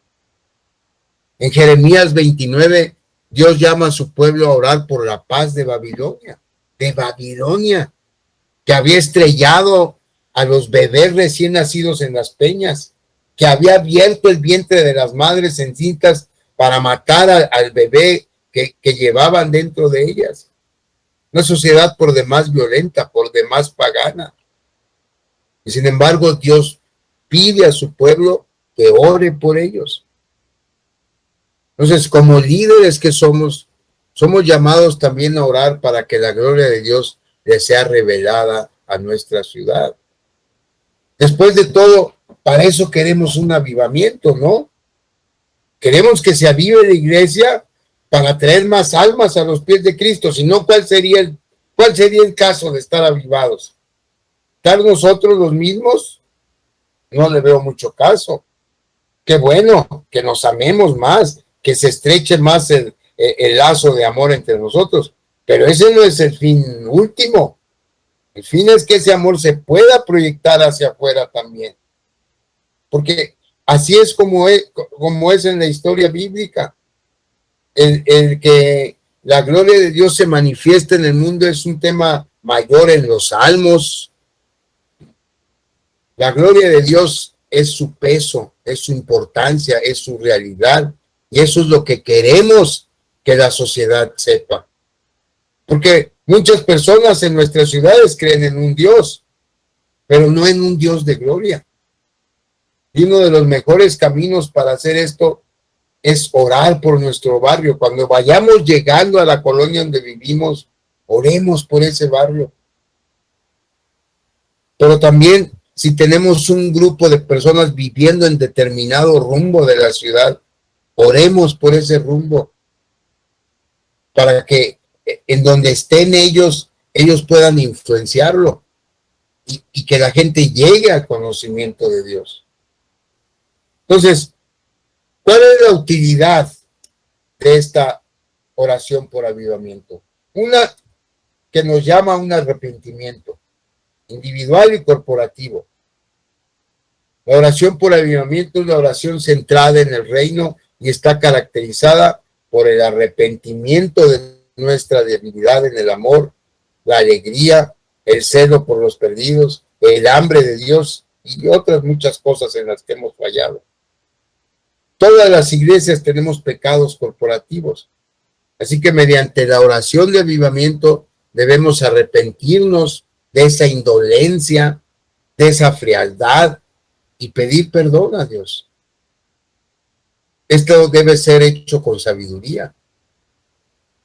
En Jeremías 29, Dios llama a su pueblo a orar por la paz de Babilonia, que había estrellado a los bebés recién nacidos en las peñas, que había abierto el vientre de las madres encintas para matar al bebé que llevaban dentro de ellas. Una sociedad por demás violenta, por demás pagana. Y sin embargo, Dios pide a su pueblo que ore por ellos. Entonces, como líderes que somos llamados también a orar para que la gloria de Dios le sea revelada a nuestra ciudad. Después de todo, para eso queremos un avivamiento, ¿no? Queremos que se avive la iglesia para traer más almas a los pies de Cristo, sino cuál sería el caso de estar avivados. ¿Estar nosotros los mismos? No le veo mucho caso. Qué bueno que nos amemos más, que se estreche más el lazo de amor entre nosotros, pero ese no es el fin último. El fin es que ese amor se pueda proyectar hacia afuera también, porque así es como es en la historia bíblica. El que la gloria de Dios se manifieste en el mundo es un tema mayor en los salmos. La gloria de Dios es su peso, es su importancia, es su realidad, y eso es lo que queremos que la sociedad sepa. Porque muchas personas en nuestras ciudades creen en un Dios, pero no en un Dios de gloria. Y uno de los mejores caminos para hacer esto es orar por nuestro barrio. Cuando vayamos llegando a la colonia donde vivimos, oremos por ese barrio. Pero también, si tenemos un grupo de personas viviendo en determinado rumbo de la ciudad, oremos por ese rumbo, para que en donde estén ellos puedan influenciarlo y que la gente llegue al conocimiento de Dios. Entonces, ¿cuál es la utilidad de esta oración por avivamiento? Una, que nos llama a un arrepentimiento individual y corporativo. La oración por avivamiento es la oración centrada en el reino y está caracterizada por el arrepentimiento de nuestra debilidad en el amor, la alegría, el celo por los perdidos, el hambre de Dios y otras muchas cosas en las que hemos fallado. Todas las iglesias tenemos pecados corporativos, así que mediante la oración de avivamiento debemos arrepentirnos de esa indolencia, de esa frialdad y pedir perdón a Dios. Esto debe ser hecho con sabiduría,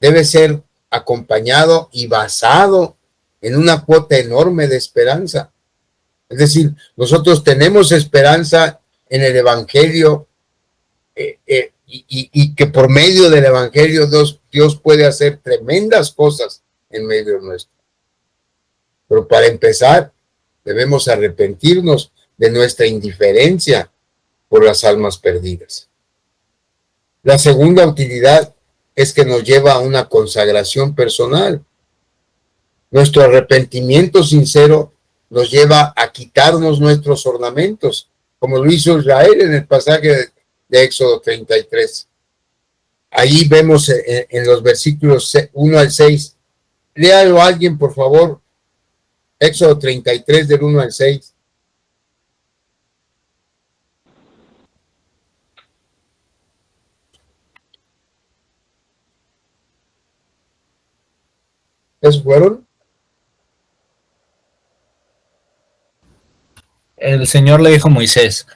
debe ser acompañado y basado en una cuota enorme de esperanza. Es decir, nosotros tenemos esperanza en el Evangelio y que por medio del Evangelio Dios puede hacer tremendas cosas en medio nuestro. Pero para empezar, debemos arrepentirnos de nuestra indiferencia por las almas perdidas. La segunda utilidad es que nos lleva a una consagración personal. Nuestro arrepentimiento sincero nos lleva a quitarnos nuestros ornamentos, como lo hizo Israel en el pasaje de Éxodo 33. Ahí vemos en los versículos 1 al 6. Léalo alguien, por favor. Éxodo 33, del 1 al 6. ¿Esos fueron? El Señor le dijo a Moisés: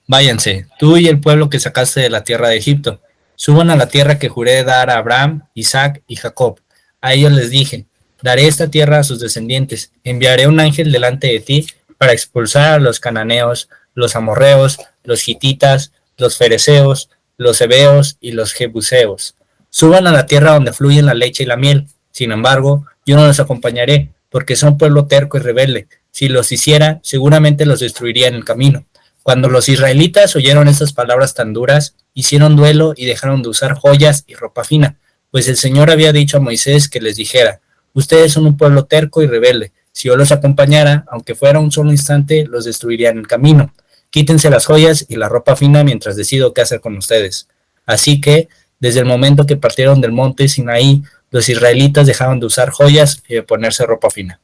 váyanse, tú y el pueblo que sacaste de la tierra de Egipto, suban a la tierra que juré dar a Abraham, Isaac y Jacob. A ellos les dije: daré esta tierra a sus descendientes, enviaré un ángel delante de ti para expulsar a los cananeos, los amorreos, los hititas, los fereceos, los heveos y los jebuseos. Suban a la tierra donde fluyen la leche y la miel. Sin embargo, yo no los acompañaré, porque son pueblo terco y rebelde. Si los hiciera, seguramente los destruiría en el camino. Cuando los israelitas oyeron estas palabras tan duras, hicieron duelo y dejaron de usar joyas y ropa fina, pues el Señor había dicho a Moisés que les dijera: ustedes son un pueblo terco y rebelde. Si yo los acompañara, aunque fuera un solo instante, los destruiría en el camino. Quítense las joyas y la ropa fina mientras decido qué hacer con ustedes. Así que, desde el momento que partieron del monte Sinaí, los israelitas dejaron de usar joyas y de ponerse ropa fina.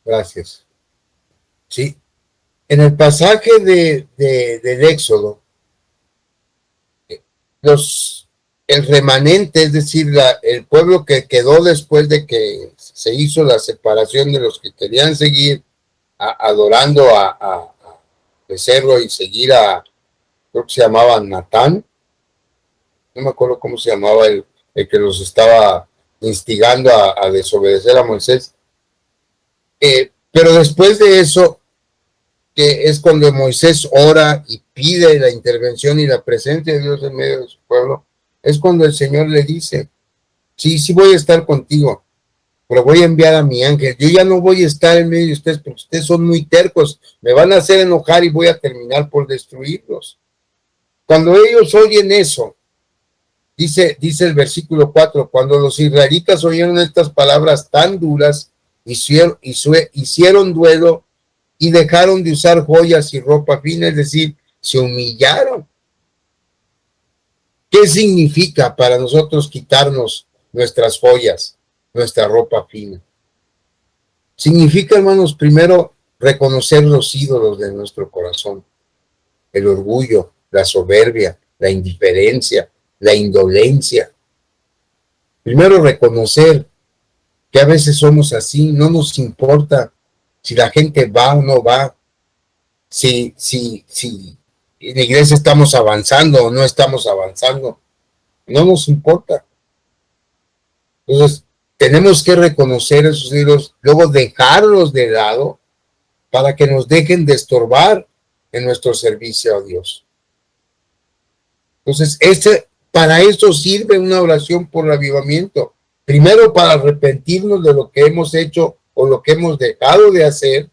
Gracias. Sí. En el pasaje del Éxodo, el remanente, es decir, el pueblo que quedó después de que se hizo la separación de los que querían seguir adorando a Becerro y seguir creo que se llamaba Natán, no me acuerdo cómo se llamaba el que los estaba instigando a desobedecer a Moisés. Pero después de eso, que es cuando Moisés ora y pide la intervención y la presencia de Dios en medio de su pueblo, es cuando el Señor le dice: Sí, sí voy a estar contigo, pero voy a enviar a mi ángel. Yo ya no voy a estar en medio de ustedes porque ustedes son muy tercos, me van a hacer enojar y voy a terminar por destruirlos. Cuando ellos oyen eso, dice el versículo 4, cuando los israelitas oyeron estas palabras tan duras, hicieron duelo y dejaron de usar joyas y ropa fina, es decir, se humillaron. ¿Qué significa para nosotros quitarnos nuestras joyas, nuestra ropa fina? Significa, hermanos, primero reconocer los ídolos de nuestro corazón, el orgullo, la soberbia, la indiferencia, la indolencia. Primero reconocer que a veces somos así, no nos importa si la gente va o no va, si en la iglesia estamos avanzando o no estamos avanzando, no nos importa. Entonces, tenemos que reconocer esos ídolos, luego dejarlos de lado para que nos dejen de estorbar en nuestro servicio a Dios. Entonces, para eso sirve una oración por el avivamiento. Primero para arrepentirnos de lo que hemos hecho o lo que hemos dejado de hacer,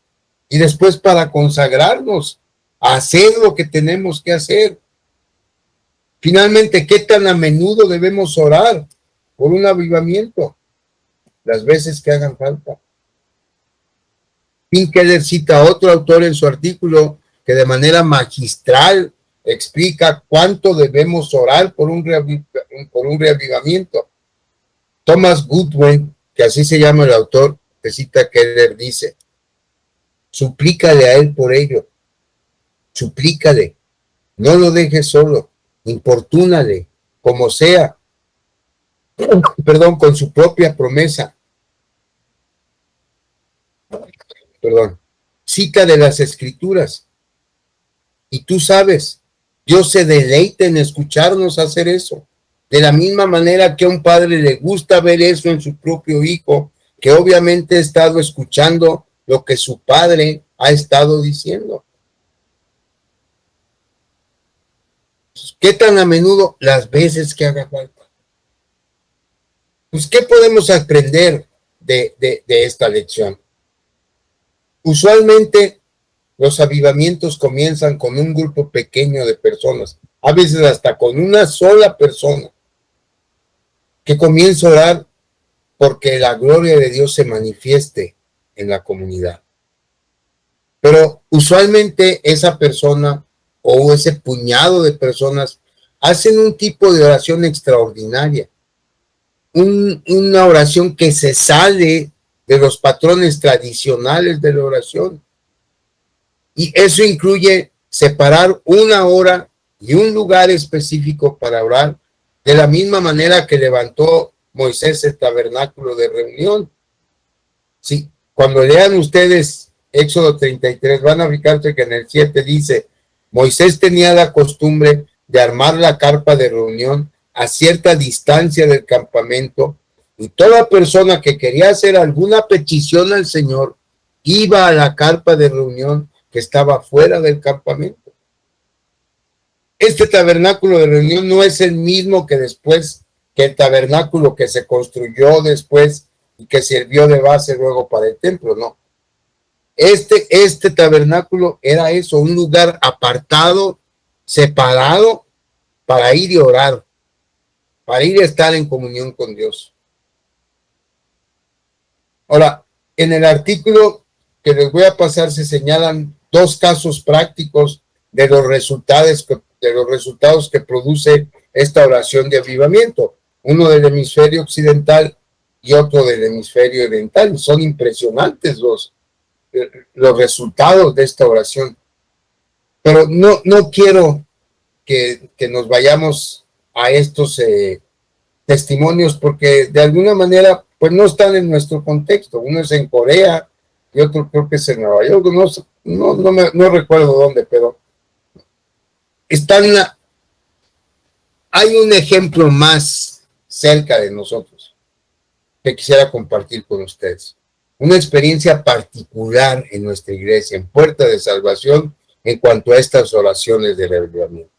y después para consagrarnos a hacer lo que tenemos que hacer. Finalmente, ¿qué tan a menudo debemos orar por un avivamiento? Las veces que hagan falta. Tim Keller cita a otro autor en su artículo que de manera magistral explica cuánto debemos orar por un reavivamiento. Thomas Goodwin, que así se llama el autor, que cita Keller, dice: suplícale a él por ello, suplícale, no lo dejes solo, importúnale, como sea, con su propia promesa. Cita de las Escrituras. Y tú sabes, Dios se deleita en escucharnos hacer eso. De la misma manera que a un padre le gusta ver eso en su propio hijo, que obviamente ha estado escuchando lo que su padre ha estado diciendo. ¿Qué tan a menudo? Las veces que haga falta. Pues, ¿qué podemos aprender de esta lección? Usualmente los avivamientos comienzan con un grupo pequeño de personas, a veces hasta con una sola persona, que comienza a orar porque la gloria de Dios se manifieste en la comunidad. Pero usualmente esa persona o ese puñado de personas hacen un tipo de oración extraordinaria, una oración que se sale de los patrones tradicionales de la oración. Y eso incluye separar una hora y un lugar específico para orar, de la misma manera que levantó Moisés el tabernáculo de reunión. Sí, cuando lean ustedes Éxodo 33, van a fijarse que en el 7 dice: Moisés tenía la costumbre de armar la carpa de reunión a cierta distancia del campamento, y toda persona que quería hacer alguna petición al Señor iba a la carpa de reunión que estaba fuera del campamento. Este tabernáculo de reunión no es el mismo que el tabernáculo que se construyó después y que sirvió de base luego para el templo, no. Este tabernáculo era eso, un lugar apartado, separado, para ir y orar, para ir a estar en comunión con Dios. Ahora, en el artículo que les voy a pasar se señalan dos casos prácticos de los resultados que produce esta oración de avivamiento, uno del hemisferio occidental y otro del hemisferio oriental. Son impresionantes los resultados de esta oración, pero no quiero que nos vayamos a estos testimonios, porque de alguna manera pues no están en nuestro contexto. Uno es en Corea y otro creo que es en Nueva York, no recuerdo dónde, pero hay un ejemplo más cerca de nosotros que quisiera compartir con ustedes. Una experiencia particular en nuestra iglesia, en Puerta de Salvación, en cuanto a estas oraciones de avivamiento.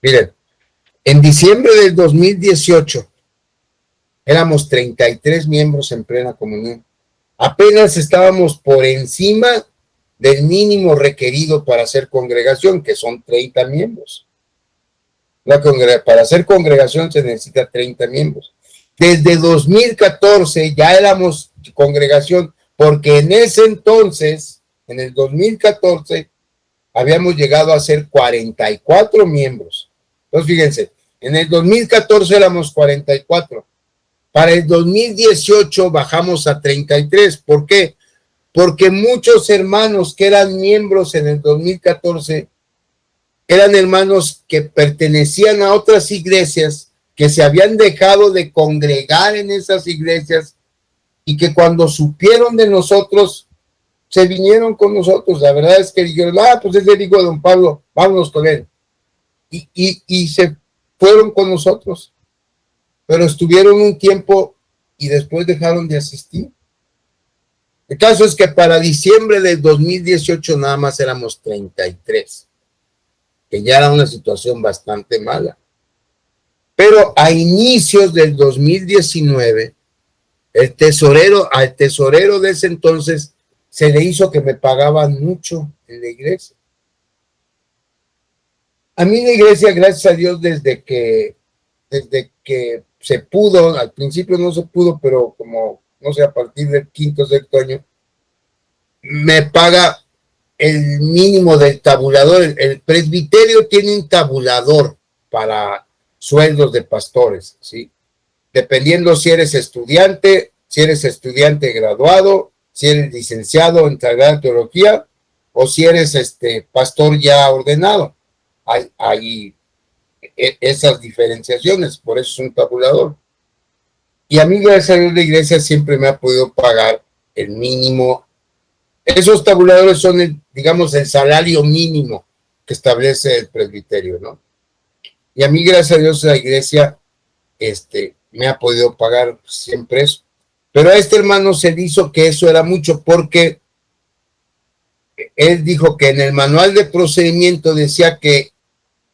Miren, en diciembre del 2018, éramos 33 miembros en plena comunión. Apenas estábamos por encima del mínimo requerido para hacer congregación, que son 30 miembros. Para hacer congregación se necesita 30 miembros. Desde 2014 ya éramos congregación, porque en ese entonces, en el 2014, habíamos llegado a ser 44 miembros. Entonces, fíjense, en el 2014 éramos 44. Para el 2018 bajamos a 33. ¿Por qué? Porque muchos hermanos que eran miembros en el 2014 eran hermanos que pertenecían a otras iglesias, que se habían dejado de congregar en esas iglesias y que cuando supieron de nosotros, se vinieron con nosotros. La verdad es que dijeron, pues es el hijo de don Pablo, vámonos con él. Y se fueron con nosotros, pero estuvieron un tiempo y después dejaron de asistir. El caso es que para diciembre del 2018 nada más éramos 33, que ya era una situación bastante mala. Pero a inicios del 2019, al tesorero de ese entonces, se le hizo que me pagaban mucho en la iglesia. A mí la iglesia, gracias a Dios, desde que se pudo, al principio no se pudo, pero como, no sé, a partir del quinto o sexto año, me paga el mínimo del tabulador. El presbiterio tiene un tabulador para sueldos de pastores, ¿sí? Dependiendo si eres estudiante graduado, si eres licenciado en Sagrada Teología o si eres pastor ya ordenado. Hay esas diferenciaciones, por eso es un tabulador. Y a mí, gracias a Dios, la iglesia siempre me ha podido pagar el mínimo. Esos tabuladores son, digamos, el salario mínimo que establece el presbiterio, ¿no? Y a mí, gracias a Dios, la iglesia me ha podido pagar siempre eso. Pero a este hermano se le hizo que eso era mucho, porque él dijo que en el manual de procedimiento decía que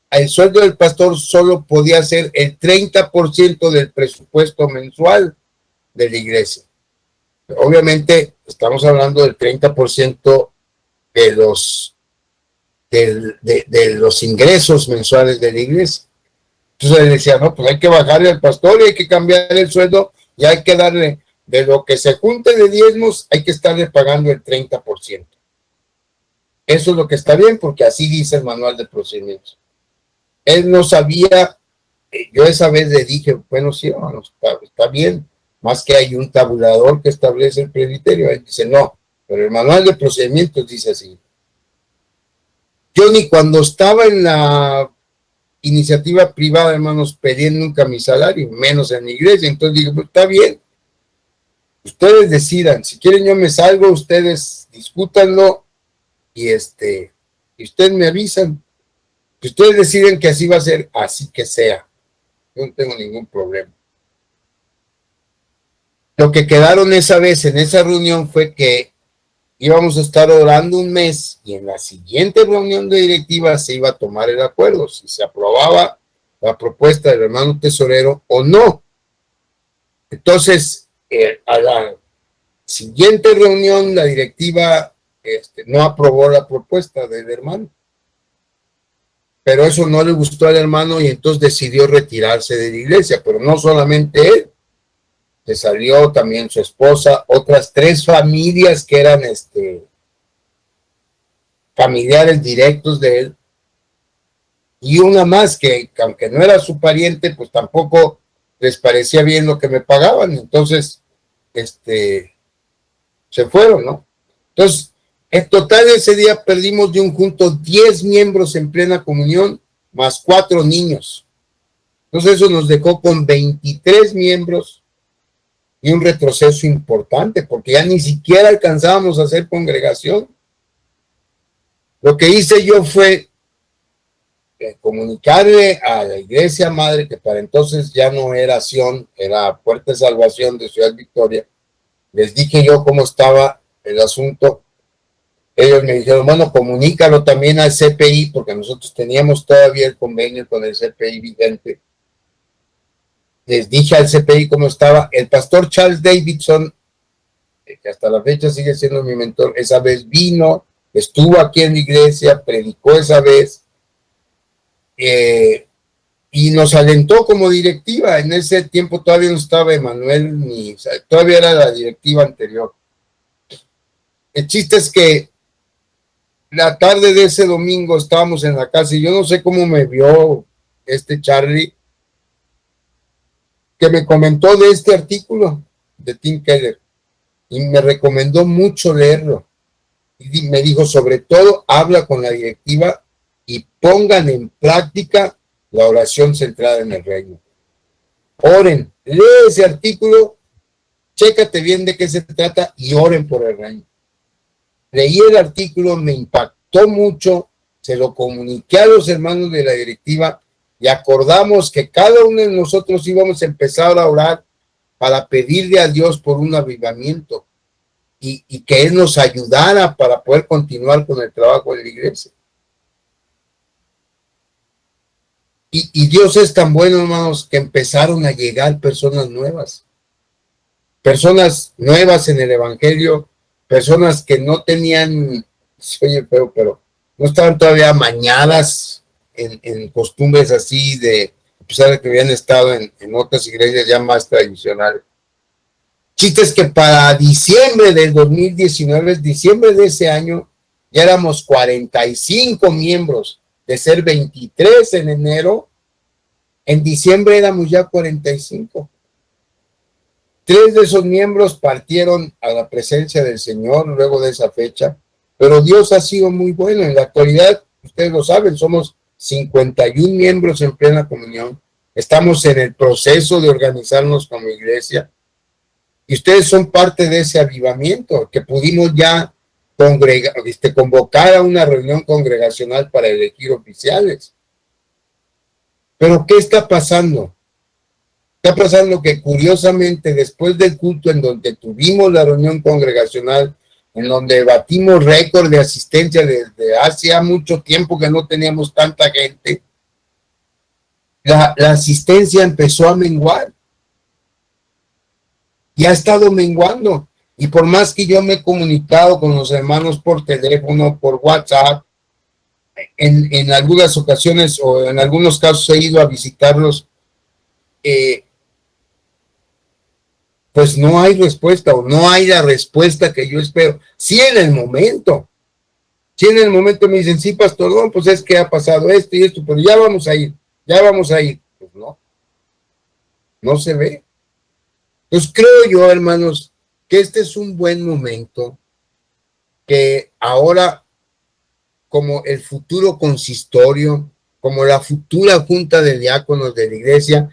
el sueldo del pastor solo podía ser el 30% del presupuesto mensual de la iglesia. Obviamente estamos hablando del 30% de los ingresos mensuales de la iglesia. Entonces él decía, no, pues hay que bajarle al pastor y hay que cambiar el sueldo y hay que darle, de lo que se junte de diezmos, hay que estarle pagando el 30%. Eso es lo que está bien, porque así dice el manual de procedimientos. Él no sabía, yo esa vez le dije, bueno, sí, hermano, está bien, más que hay un tabulador que establece el presbiterio. Él dice, no, pero el manual de procedimientos dice así. Yo ni cuando estaba en la iniciativa privada, hermanos, pedí nunca mi salario, menos en la iglesia. Entonces dije, pues está bien, ustedes decidan, si quieren yo me salgo, ustedes discútanlo y ustedes me avisan. Si ustedes deciden que así va a ser, así que sea. Yo no tengo ningún problema. Lo que quedaron esa vez en esa reunión fue que íbamos a estar orando un mes y en la siguiente reunión de directiva se iba a tomar el acuerdo, si se aprobaba la propuesta del hermano tesorero o no. Entonces, a la siguiente reunión la directiva no aprobó la propuesta del hermano. Pero eso no le gustó al hermano y entonces decidió retirarse de la iglesia. Pero no solamente él, se salió también su esposa, otras 3 familias que eran familiares directos de él, y una más que aunque no era su pariente, pues tampoco les parecía bien lo que me pagaban. Entonces se fueron, ¿no? Entonces, en total ese día perdimos de un junto 10 miembros en plena comunión, más 4 niños. Entonces eso nos dejó con 23 miembros y un retroceso importante, porque ya ni siquiera alcanzábamos a hacer congregación. Lo que hice yo fue comunicarle a la iglesia madre, que para entonces ya no era Sion, era Puerta de Salvación de Ciudad Victoria. Les dije yo cómo estaba el asunto. Ellos me dijeron, bueno, comunícalo también al CPI, porque nosotros teníamos todavía el convenio con el CPI vigente. les dije al CPI cómo estaba. El pastor Charles Davidson, que hasta la fecha sigue siendo mi mentor, esa vez vino, estuvo aquí en la iglesia, predicó esa vez, y nos alentó como directiva. En ese tiempo todavía no estaba Emanuel, o sea, todavía era la directiva anterior. El chiste es que la tarde de ese domingo estábamos en la casa y yo no sé cómo me vio Charlie, que me comentó de este artículo de Tim Keller y me recomendó mucho leerlo. Y me dijo, sobre todo, habla con la directiva y pongan en práctica la oración centrada en el reino. Oren, lee ese artículo, chécate bien de qué se trata y oren por el reino. Leí el artículo, me impactó mucho, se lo comuniqué a los hermanos de la directiva y acordamos que cada uno de nosotros íbamos a empezar a orar para pedirle a Dios por un avivamiento y que Él nos ayudara para poder continuar con el trabajo de la iglesia. Y Dios es tan bueno, hermanos, que empezaron a llegar personas nuevas en el evangelio, personas que no tenían, oye, pero no estaban todavía amañadas en costumbres así, a pesar de que habían estado en otras iglesias ya más tradicionales. Chistes que para diciembre del 2019, diciembre de ese año, ya éramos 45 miembros, de ser 23 en enero, en diciembre éramos ya 45. 3 de esos miembros partieron a la presencia del Señor luego de esa fecha, pero Dios ha sido muy bueno. En la actualidad, ustedes lo saben, somos 51 miembros en plena comunión. Estamos en el proceso de organizarnos como iglesia. Y ustedes son parte de ese avivamiento, que pudimos ya convocar a una reunión congregacional para elegir oficiales. Pero ¿qué está pasando? Está pasando que curiosamente después del culto en donde tuvimos la reunión congregacional, en donde batimos récord de asistencia desde hace mucho tiempo que no teníamos tanta gente, la asistencia empezó a menguar. Y ha estado menguando. Y por más que yo me he comunicado con los hermanos por teléfono, por WhatsApp, en algunas ocasiones o en algunos casos he ido a visitarlos, pues no hay respuesta o no hay la respuesta que yo espero. Sí en el momento me dicen, sí, pastor, no, pues es que ha pasado esto y esto, pero ya vamos a ir. Pues no se ve. Entonces creo yo, hermanos, que este es un buen momento, que ahora, como el futuro consistorio, como la futura junta de diáconos de la iglesia,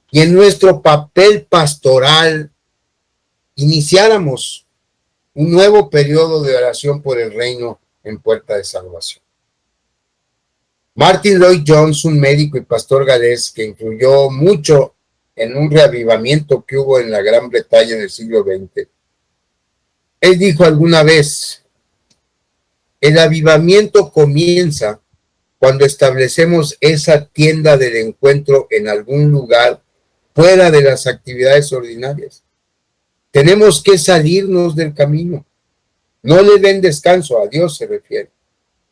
y en nuestro papel pastoral, iniciáramos un nuevo periodo de oración por el reino en Puerta de Salvación. Martin Lloyd-Jones, un médico y pastor galés que influyó mucho en un reavivamiento que hubo en la Gran Bretaña en el siglo XX, él dijo alguna vez, el avivamiento comienza cuando establecemos esa tienda del encuentro en algún lugar fuera de las actividades ordinarias. Tenemos que salirnos del camino. No le den descanso, a Dios se refiere.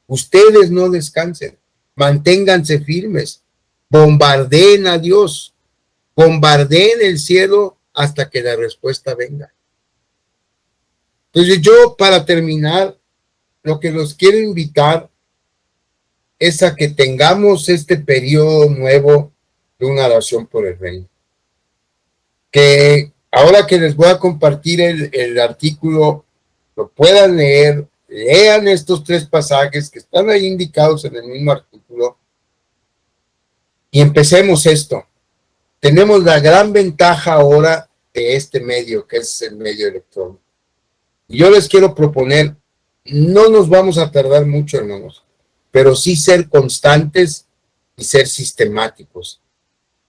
Ustedes no descansen, manténganse firmes, bombardeen a Dios, bombardeen el cielo hasta que la respuesta venga. Entonces yo, para terminar, lo que los quiero invitar es a que tengamos este periodo nuevo de una oración por el reino. Que ahora que les voy a compartir el artículo, lo puedan leer, lean estos 3 pasajes que están ahí indicados en el mismo artículo y empecemos esto. Tenemos la gran ventaja ahora de este medio, que es el medio electrónico. Y yo les quiero proponer, no nos vamos a tardar mucho, hermanos, pero sí ser constantes y ser sistemáticos.